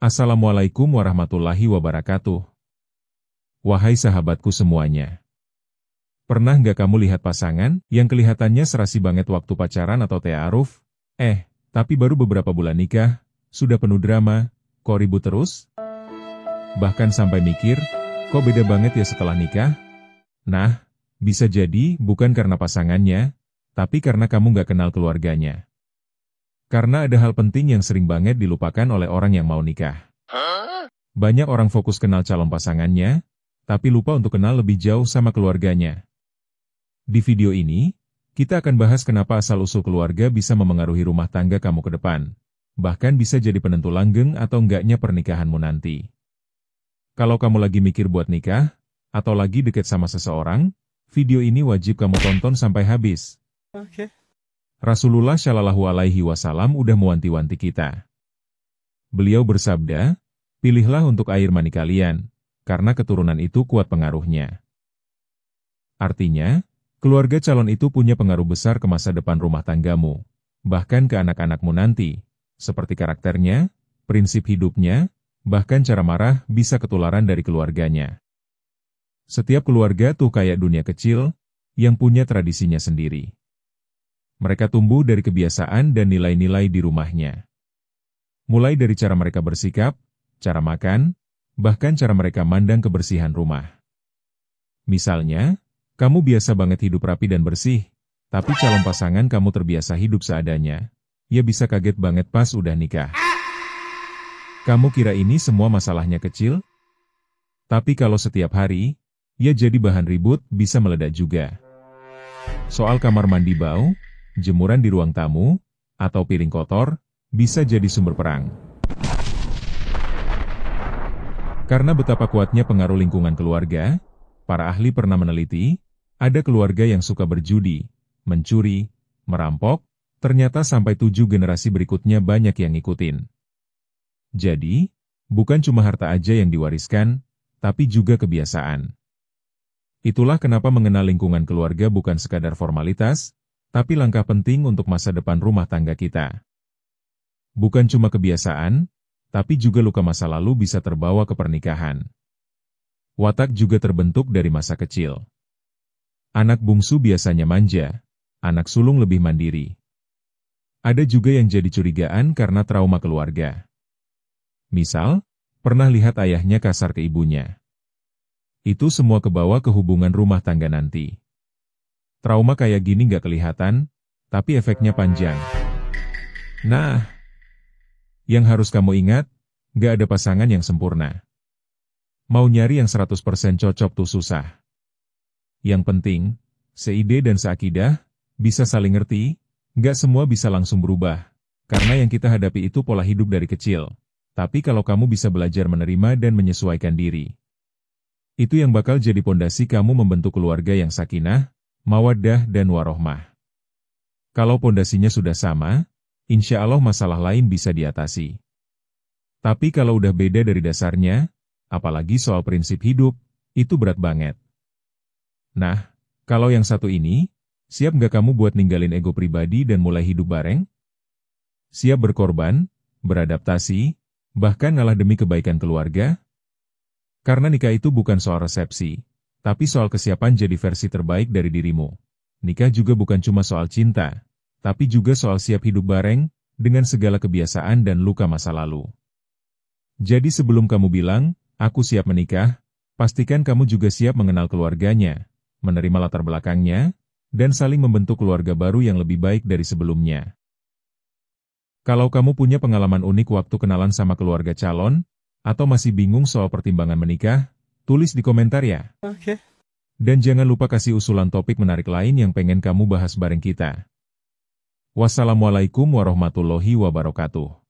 Assalamualaikum warahmatullahi wabarakatuh. Wahai sahabatku semuanya. Pernah nggak kamu lihat pasangan yang kelihatannya serasi banget waktu pacaran atau ta'aruf? Tapi baru beberapa bulan nikah, sudah penuh drama, kok ribut terus? Bahkan sampai mikir, kok beda banget ya setelah nikah? Nah, bisa jadi bukan karena pasangannya, tapi karena kamu nggak kenal keluarganya. Karena ada hal penting yang sering banget dilupakan oleh orang yang mau nikah. Banyak orang fokus kenal calon pasangannya, tapi lupa untuk kenal lebih jauh sama keluarganya. Di video ini, kita akan bahas kenapa asal-usul keluarga bisa memengaruhi rumah tangga kamu ke depan. Bahkan bisa jadi penentu langgeng atau enggaknya pernikahanmu nanti. Kalau kamu lagi mikir buat nikah, atau lagi deket sama seseorang, video ini wajib kamu tonton sampai habis. Rasulullah Shallallahu Alaihi Wasallam udah mewanti-wanti kita. Beliau bersabda, pilihlah untuk air mani kalian, karena keturunan itu kuat pengaruhnya. Artinya, keluarga calon itu punya pengaruh besar ke masa depan rumah tanggamu, bahkan ke anak-anakmu nanti, seperti karakternya, prinsip hidupnya, bahkan cara marah bisa ketularan dari keluarganya. Setiap keluarga tuh kayak dunia kecil, yang punya tradisinya sendiri. Mereka tumbuh dari kebiasaan dan nilai-nilai di rumahnya. Mulai dari cara mereka bersikap, cara makan, bahkan cara mereka mandang kebersihan rumah. Misalnya, kamu biasa banget hidup rapi dan bersih, tapi calon pasangan kamu terbiasa hidup seadanya. Ya bisa kaget banget pas udah nikah. Kamu kira ini semua masalahnya kecil? Tapi kalau setiap hari, ya jadi bahan ribut bisa meledak juga. Soal kamar mandi bau, jemuran di ruang tamu, atau piring kotor, bisa jadi sumber perang. Karena betapa kuatnya pengaruh lingkungan keluarga, para ahli pernah meneliti, ada keluarga yang suka berjudi, mencuri, merampok, ternyata sampai 7 generasi berikutnya banyak yang ngikutin. Jadi, bukan cuma harta aja yang diwariskan, tapi juga kebiasaan. Itulah kenapa mengenal lingkungan keluarga bukan sekadar formalitas, tapi langkah penting untuk masa depan rumah tangga kita. Bukan cuma kebiasaan, tapi juga luka masa lalu bisa terbawa ke pernikahan. Watak juga terbentuk dari masa kecil. Anak bungsu biasanya manja, anak sulung lebih mandiri. Ada juga yang jadi curigaan karena trauma keluarga. Misal, pernah lihat ayahnya kasar ke ibunya. Itu semua kebawa ke hubungan rumah tangga nanti. Trauma kayak gini nggak kelihatan, tapi efeknya panjang. Nah, yang harus kamu ingat, nggak ada pasangan yang sempurna. Mau nyari yang 100% cocok tuh susah. Yang penting, seide dan seakidah, bisa saling ngerti, nggak semua bisa langsung berubah. Karena yang kita hadapi itu pola hidup dari kecil. Tapi kalau kamu bisa belajar menerima dan menyesuaikan diri, itu yang bakal jadi pondasi kamu membentuk keluarga yang sakinah, mawaddah dan warohmah. Kalau pondasinya sudah sama, insya Allah masalah lain bisa diatasi. Tapi kalau udah beda dari dasarnya, apalagi soal prinsip hidup, itu berat banget. Nah, kalau yang satu ini, siap nggak kamu buat ninggalin ego pribadi dan mulai hidup bareng? Siap berkorban, beradaptasi, bahkan ngalah demi kebaikan keluarga? Karena nikah itu bukan soal resepsi, tapi soal kesiapan jadi versi terbaik dari dirimu. Nikah juga bukan cuma soal cinta, tapi juga soal siap hidup bareng, dengan segala kebiasaan dan luka masa lalu. Jadi sebelum kamu bilang, aku siap menikah, pastikan kamu juga siap mengenal keluarganya, menerima latar belakangnya, dan saling membentuk keluarga baru yang lebih baik dari sebelumnya. Kalau kamu punya pengalaman unik waktu kenalan sama keluarga calon, atau masih bingung soal pertimbangan menikah, tulis di komentar ya. Dan jangan lupa kasih usulan topik menarik lain yang pengen kamu bahas bareng kita. Wassalamualaikum warahmatullahi wabarakatuh.